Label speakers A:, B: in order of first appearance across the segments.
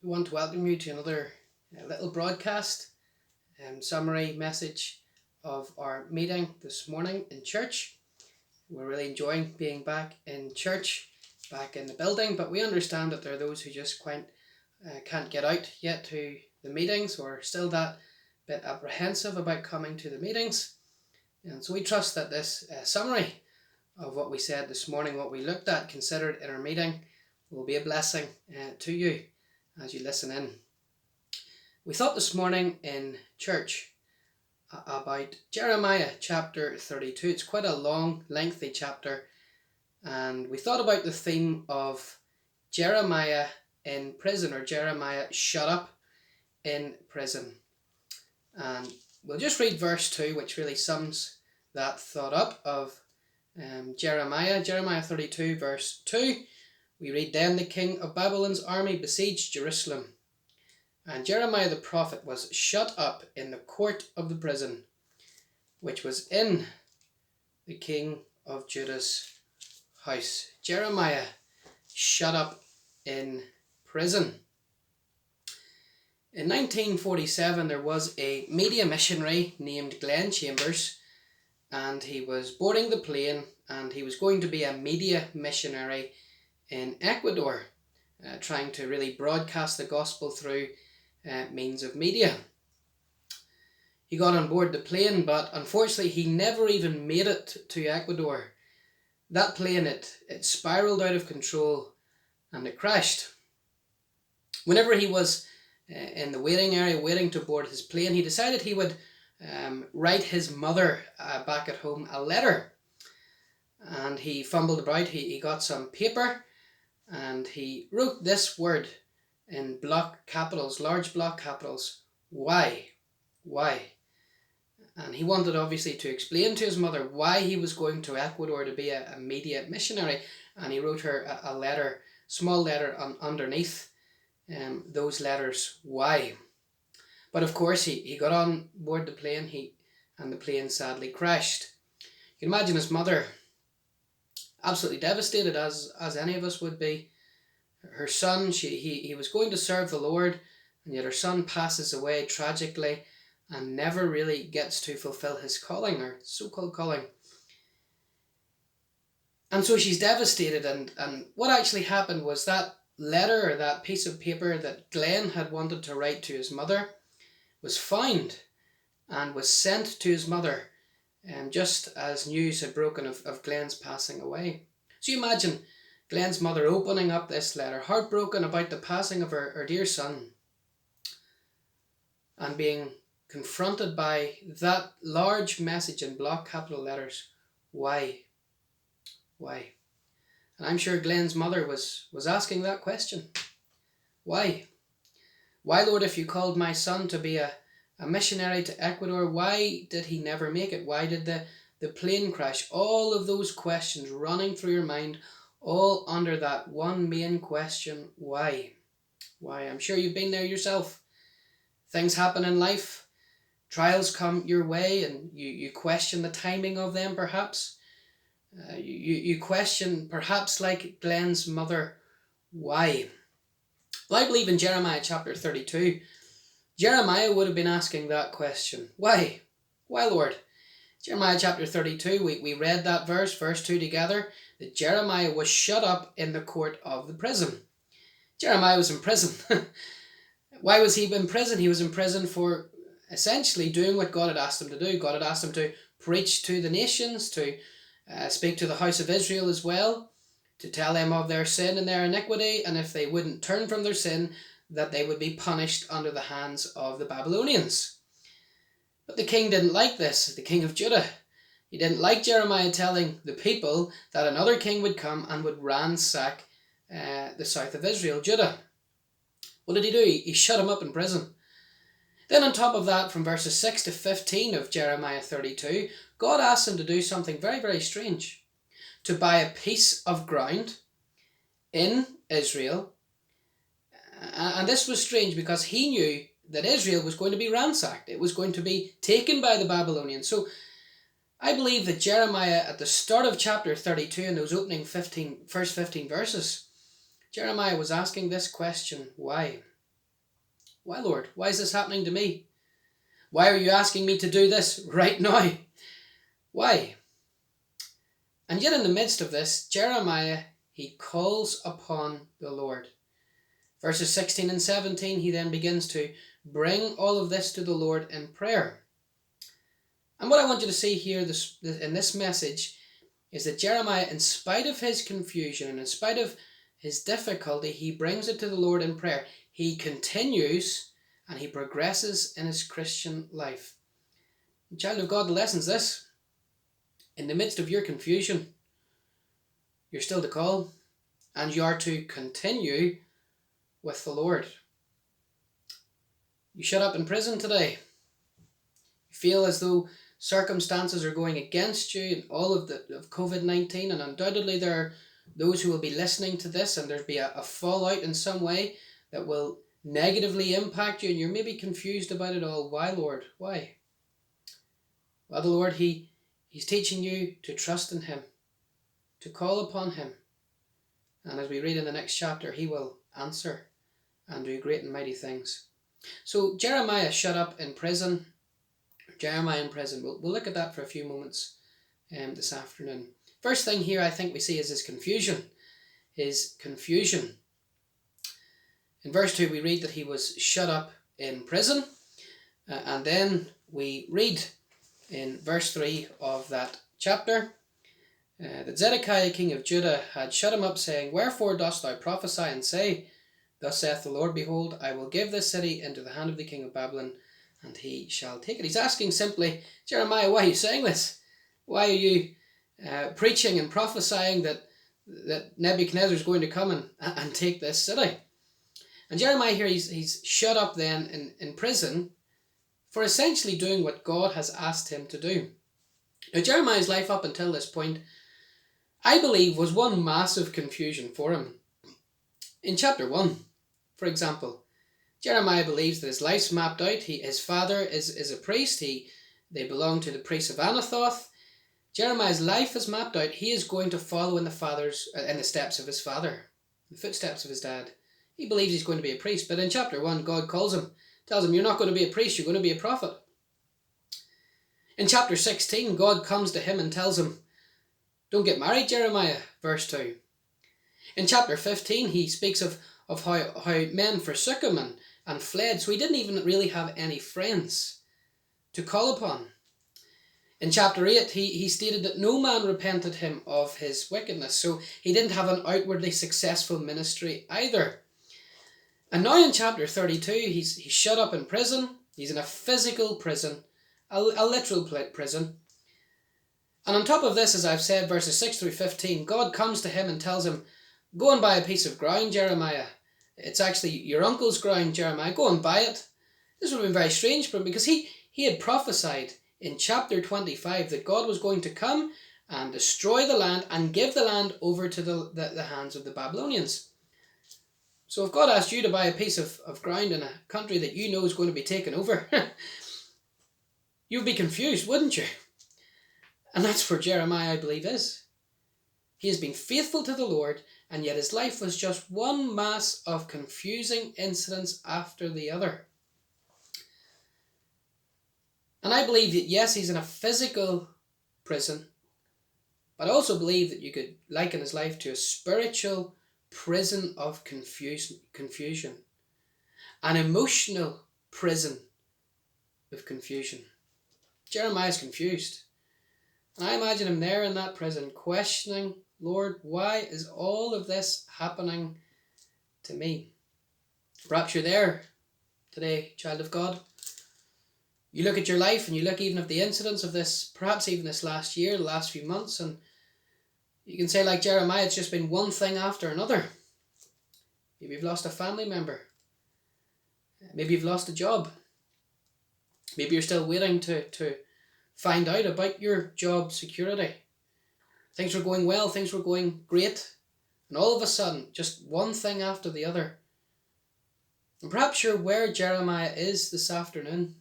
A: We want to welcome you to another little broadcast summary message of our meeting this morning in church. We're really enjoying being back in church, back in the building, but we understand that there are those who just quite can't get out yet to the meetings, or are still that bit apprehensive about coming to the meetings. And so we trust that this summary of what we said this morning, what we looked at, considered in our meeting, will be a blessing to you as you listen in. We thought this morning in church about Jeremiah chapter 32. It's quite a long, lengthy chapter, and we thought about the theme of Jeremiah in prison, or Jeremiah shut up in prison. And we'll just read verse 2, which really sums that thought up of Jeremiah 32 verse 2. We read, "Then the king of Babylon's army besieged Jerusalem, and Jeremiah the prophet was shut up in the court of the prison, which was in the king of Judah's house." Jeremiah shut up in prison. In 1947, there was a media missionary named Glenn Chambers, and he was boarding the plane, and he was going to be a media missionary in Ecuador, trying to really broadcast the gospel through means of media. He got on board the plane, but unfortunately he never even made it to Ecuador. That plane, it spiraled out of control and it crashed. Whenever he was in the waiting area waiting to board his plane, he decided he would write his mother back at home a letter. And he fumbled about, he got some paper, and he wrote this word in block capitals, large block capitals: "Why? Why?" And he wanted obviously to explain to his mother why he was going to Ecuador to be a media missionary, and he wrote her a letter, small letter underneath those letters, "Why?" But of course he got on board the plane, and the plane sadly crashed. You can imagine his mother absolutely devastated, as any of us would be. Her son, he was going to serve the Lord, and yet her son passes away tragically and never really gets to fulfill his calling, or so-called calling. And so she's devastated, and what actually happened was that letter, or that piece of paper that Glenn had wanted to write to his mother, was found and was sent to his mother, just as news had broken of Glenn's passing away. So you imagine Glenn's mother opening up this letter, heartbroken about the passing of her dear son, and being confronted by that large message in block capital letters: "Why? Why?" And I'm sure Glenn's mother was asking that question. Why? Why, Lord, if you called my son to be a missionary to Ecuador, why did he never make it? Why did the plane crash? All of those questions running through your mind, all under that one main question: why? Why? I'm sure you've been there yourself. Things happen in life, trials come your way, and you question the timing of them, perhaps. You question, perhaps like Glenn's mother, why? Well, I believe in Jeremiah chapter 32, Jeremiah would have been asking that question. Why? Why, Lord? Jeremiah chapter 32, we read that verse 2 together, that Jeremiah was shut up in the court of the prison. Jeremiah was in prison. Why was he in prison? He was in prison for essentially doing what God had asked him to do. God had asked him to preach to the nations, to speak to the house of Israel as well, to tell them of their sin and their iniquity, and if they wouldn't turn from their sin, that they would be punished under the hands of the Babylonians. But the king didn't like this, the king of Judah. He didn't like Jeremiah telling the people that another king would come and would ransack the south of Israel, Judah. What did he do? He shut him up in prison. Then on top of that, from verses 6 to 15 of Jeremiah 32, God asked him to do something very, very strange. To buy a piece of ground in Israel. And this was strange because he knew that Israel was going to be ransacked. It was going to be taken by the Babylonians. So I believe that Jeremiah, at the start of chapter 32, in those opening first 15 verses, Jeremiah was asking this question: why? Why, Lord? Why is this happening to me? Why are you asking me to do this right now? Why? And yet in the midst of this, Jeremiah, he calls upon the Lord. Verses 16 and 17, he then begins to bring all of this to the Lord in prayer. And what I want you to see here in this message is that Jeremiah, in spite of his confusion and in spite of his difficulty, he brings it to the Lord in prayer. He continues and he progresses in his Christian life. Child of God, the lesson is this. In the midst of your confusion, you're still to call and you are to continue with the Lord. You shut up in prison today. You feel as though circumstances are going against you and all of COVID-19, and undoubtedly there are those who will be listening to this and there'll be a fallout in some way that will negatively impact you, and you're maybe confused about it all. Why, Lord? Why? Well, the Lord, He's teaching you to trust in Him, to call upon Him. And as we read in the next chapter, He will answer and do great and mighty things. So Jeremiah shut up in prison. Jeremiah in prison. We'll look at that for a few moments this afternoon. First thing here I think we see is his confusion. His confusion. In verse 2 we read that he was shut up in prison. And then we read in verse 3 of that chapter that Zedekiah king of Judah had shut him up, saying, Wherefore dost thou prophesy and say, Thus saith the Lord, Behold, I will give this city into the hand of the king of Babylon, and he shall take it. He's asking simply, Jeremiah, why are you saying this? Why are you preaching and prophesying that Nebuchadnezzar is going to come and take this city? And Jeremiah here, he's shut up then in prison for essentially doing what God has asked him to do. Now Jeremiah's life up until this point, I believe, was one massive confusion for him. In chapter 1, for example, Jeremiah believes that his life's mapped out. His father is a priest. They belong to the priests of Anathoth. Jeremiah's life is mapped out. He is going to follow in the steps of his father, the footsteps of his dad. He believes he's going to be a priest. But in chapter 1, God calls him, tells him, you're not going to be a priest, you're going to be a prophet. In chapter 16, God comes to him and tells him, don't get married, Jeremiah, verse 2. In chapter 15, he speaks of how men forsook him and fled, so he didn't even really have any friends to call upon. In chapter 8, he stated that no man repented him of his wickedness, so he didn't have an outwardly successful ministry either. And now in chapter 32, he's shut up in prison. He's in a physical prison, a literal prison. And on top of this, as I've said, verses 6 through 15, God comes to him and tells him, go and buy a piece of ground, Jeremiah. It's actually your uncle's ground, Jeremiah. Go and buy it. This would have been very strange for him, because he had prophesied in chapter 25 that God was going to come and destroy the land and give the land over to the hands of the Babylonians. So if God asked you to buy a piece of ground in a country that you know is going to be taken over, you'd be confused, wouldn't you? And that's where Jeremiah, I believe, is. He has been faithful to the Lord, and yet his life was just one mass of confusing incidents after the other. And I believe that, yes, he's in a physical prison, but I also believe that you could liken his life to a spiritual prison of confusion, an emotional prison of confusion. Jeremiah's confused. And I imagine him there in that prison questioning, Lord, why is all of this happening to me? Perhaps you're there today, child of God. You look at your life and you look even at the incidents of this, perhaps even this last year, the last few months, and you can say like Jeremiah, it's just been one thing after another. Maybe you've lost a family member. Maybe you've lost a job. Maybe you're still waiting to find out about your job security. Things were going well, things were going great, and all of a sudden, just one thing after the other. And perhaps you're where Jeremiah is this afternoon.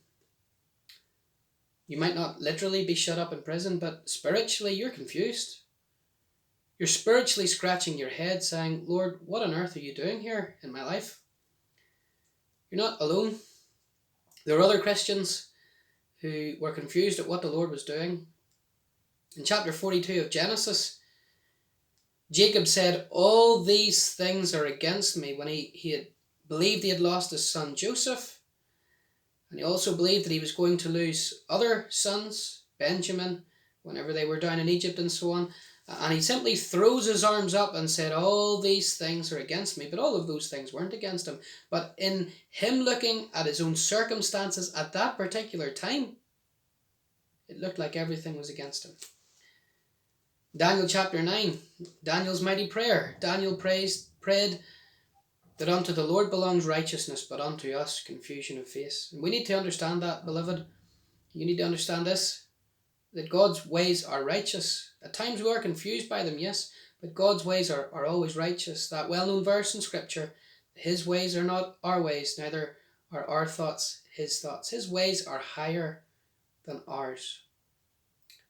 A: You might not literally be shut up in prison, but spiritually you're confused. You're spiritually scratching your head saying, Lord, what on earth are you doing here in my life? You're not alone. There are other Christians who were confused at what the Lord was doing. In chapter 42 of Genesis, Jacob said, all these things are against me, when he had believed he had lost his son Joseph, and he also believed that he was going to lose other sons, Benjamin, whenever they were down in Egypt and so on. And he simply throws his arms up and said, all these things are against me. But all of those things weren't against him. But in him looking at his own circumstances at that particular time, it looked like everything was against him. Daniel chapter 9, Daniel's mighty prayer. Daniel prayed that unto the Lord belongs righteousness, but unto us confusion of face. And we need to understand that, beloved. You need to understand this, that God's ways are righteous. At times we are confused by them, yes, but God's ways are always righteous. That well-known verse in Scripture, his ways are not our ways, neither are our thoughts his thoughts. His ways are higher than ours.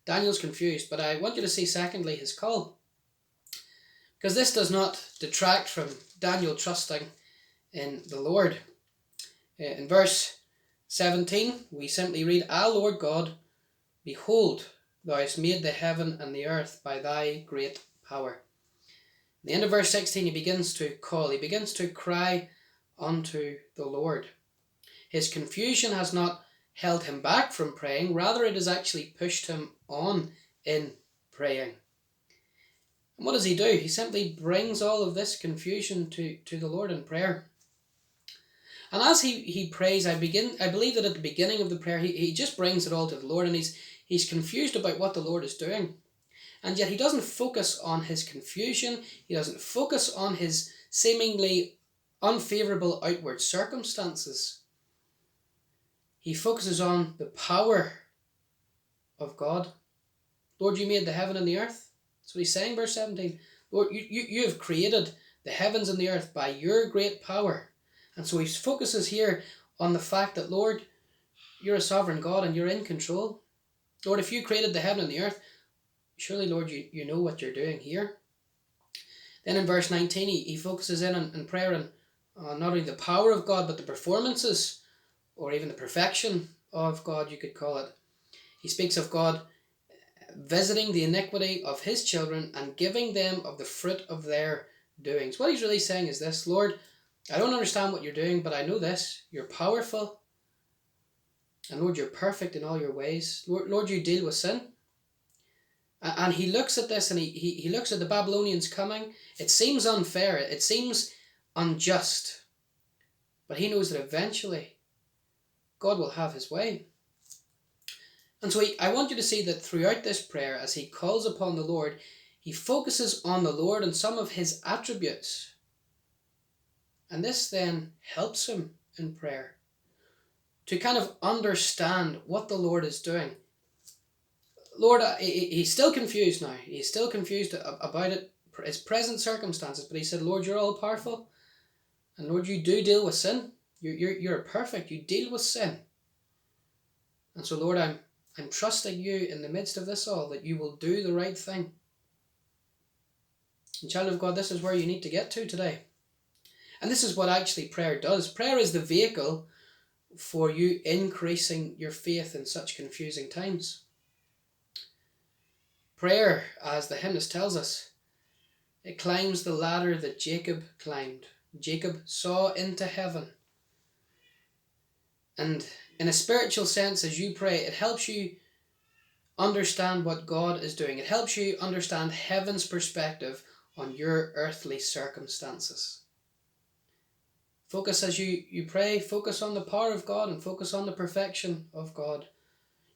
A: Daniel's confused, but I want you to see secondly his call, because this does not detract from Daniel trusting in the Lord. In verse 17 we simply read, Ah, Lord God, behold, thou hast made the heaven and the earth by thy great power. At the end of verse 16 he begins to call, he begins to cry unto the Lord. His confusion has not held him back from praying, rather it has actually pushed him on in praying. And what does he do? He simply brings all of this confusion to the Lord in prayer. And as he prays, I believe that at the beginning of the prayer, he just brings it all to the Lord, and he's confused about what the Lord is doing. And yet he doesn't focus on his confusion, he doesn't focus on his seemingly unfavourable outward circumstances. He focuses on the power of God. Lord, you made the heaven and the earth. That's what he's saying, verse 17. Lord, you have created the heavens and the earth by your great power. And so he focuses here on the fact that, Lord, you're a sovereign God and you're in control. Lord, if you created the heaven and the earth, surely, Lord, you know what you're doing here. Then in verse 19, he focuses in prayer on not only the power of God, but the performances, or even the perfection of God, you could call it. He speaks of God visiting the iniquity of his children and giving them of the fruit of their doings. What he's really saying is this: Lord, I don't understand what you're doing, but I know this: you're powerful, and Lord, you're perfect in all your ways. Lord, you deal with sin. And he looks at this, and he looks at the Babylonians coming. It seems unfair, it seems unjust, but he knows that eventually God will have his way. And so I want you to see that throughout this prayer, as he calls upon the Lord, he focuses on the Lord and some of his attributes. And this then helps him in prayer to kind of understand what the Lord is doing. Lord, he's still confused now. He's still confused about it, his present circumstances. But he said, Lord, you're all powerful. And Lord, you do deal with sin. You're perfect. You deal with sin. And so, Lord, I'm trusting you in the midst of this all, that you will do the right thing. And child of God, this is where you need to get to today. And this is what actually prayer does. Prayer is the vehicle for you increasing your faith in such confusing times. Prayer, as the hymnist tells us, it climbs the ladder that Jacob climbed. Jacob saw into heaven. And in a spiritual sense, as you pray, it helps you understand what God is doing. It helps you understand heaven's perspective on your earthly circumstances. Focus as you pray, focus on the power of God and focus on the perfection of God.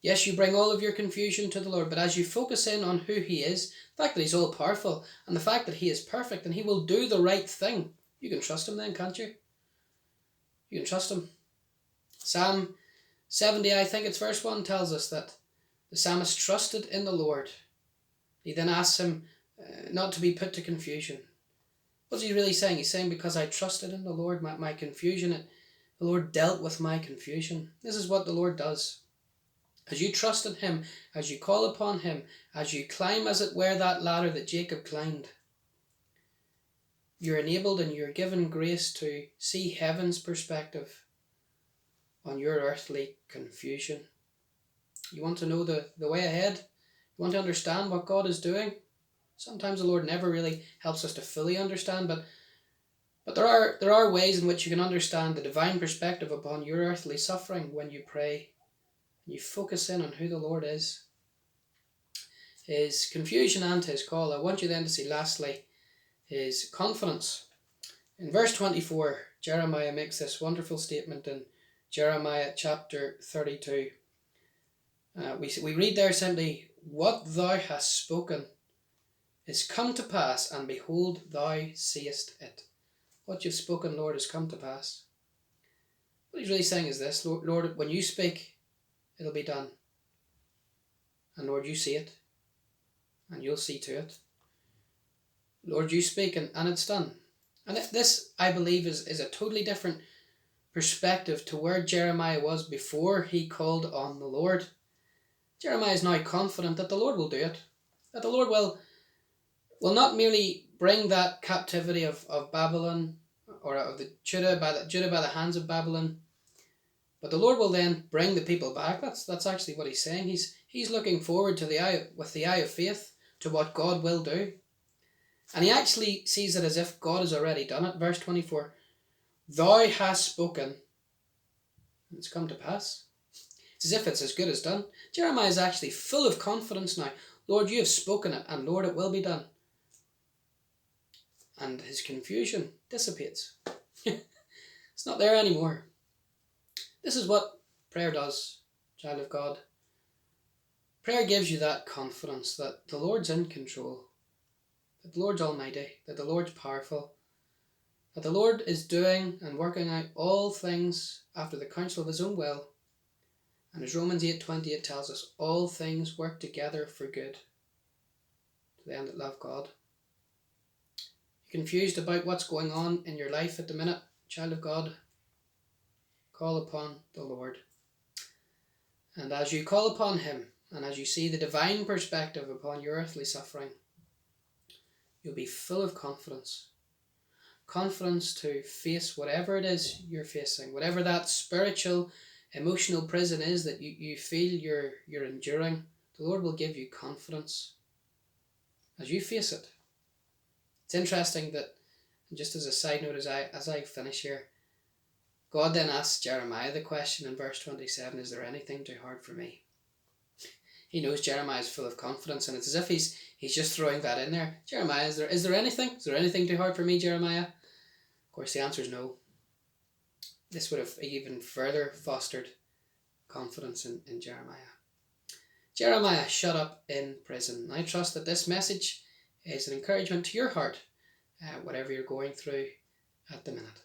A: Yes, you bring all of your confusion to the Lord, but as you focus in on who he is, the fact that he's all powerful and the fact that he is perfect and he will do the right thing, you can trust him then, can't you? You can trust him. Psalm 70, I think it's verse 1, tells us that the psalmist trusted in the Lord. He then asks him not to be put to confusion. What's he really saying? He's saying, because I trusted in the Lord, my confusion, the Lord dealt with my confusion. This is what the Lord does. As you trust in him, as you call upon him, as you climb, as it were, that ladder that Jacob climbed, you're enabled and you're given grace to see heaven's perspective on your earthly confusion. You want to know the way ahead? You want to understand what God is doing? Sometimes the Lord never really helps us to fully understand, but there are ways in which you can understand the divine perspective upon your earthly suffering when you pray. You focus in on who the Lord is, His confusion and His call. I want you then to see lastly His confidence. In verse 24, Jeremiah makes this wonderful statement in Jeremiah chapter 32. We read there simply, "What thou hast spoken is come to pass, and behold, thou seest it." What you've spoken, Lord, has come to pass. What he's really saying is this: Lord, when you speak, it'll be done. And Lord, you see it, and you'll see to it. Lord, you speak, and it's done. And this, I believe, is a totally different perspective to where Jeremiah was before he called on the Lord. Jeremiah is now confident that the Lord will do it, that the Lord will not merely bring that captivity of Babylon, or of the Judah by the hands of Babylon, but the Lord will then bring the people back. That's actually what he's saying. He's looking forward to with the eye of faith to what God will do. And he actually sees it as if God has already done it. Verse 24, "Thou hast spoken, and it's come to pass." It's as if it's as good as done. Jeremiah is actually full of confidence now. Lord, you have spoken it, and Lord, it will be done. And his confusion dissipates. It's not there anymore. This is what prayer does, child of God. Prayer gives you that confidence that the Lord's in control, that the Lord's almighty, that the Lord's powerful, that the Lord is doing and working out all things after the counsel of his own will. And as Romans 8:28 tells us, all things work together for good to them that love God. You're confused about what's going on in your life at the minute, child of God? Call upon the Lord. And as you call upon him, and as you see the divine perspective upon your earthly suffering, you'll be full of confidence. Confidence to face whatever it is you're facing, whatever that spiritual, emotional prison is that you feel you're enduring. The Lord will give you confidence as you face it. It's interesting that, just as a side note, as I finish here, God then asks Jeremiah the question in verse 27, "Is there anything too hard for me?" He knows Jeremiah is full of confidence, and it's as if he's just throwing that in there. Jeremiah, is there anything too hard for me, Jeremiah? Of course, the answer is no. This would have even further fostered confidence in Jeremiah. Jeremiah shut up in prison. I trust that this message is an encouragement to your heart, whatever you're going through at the minute.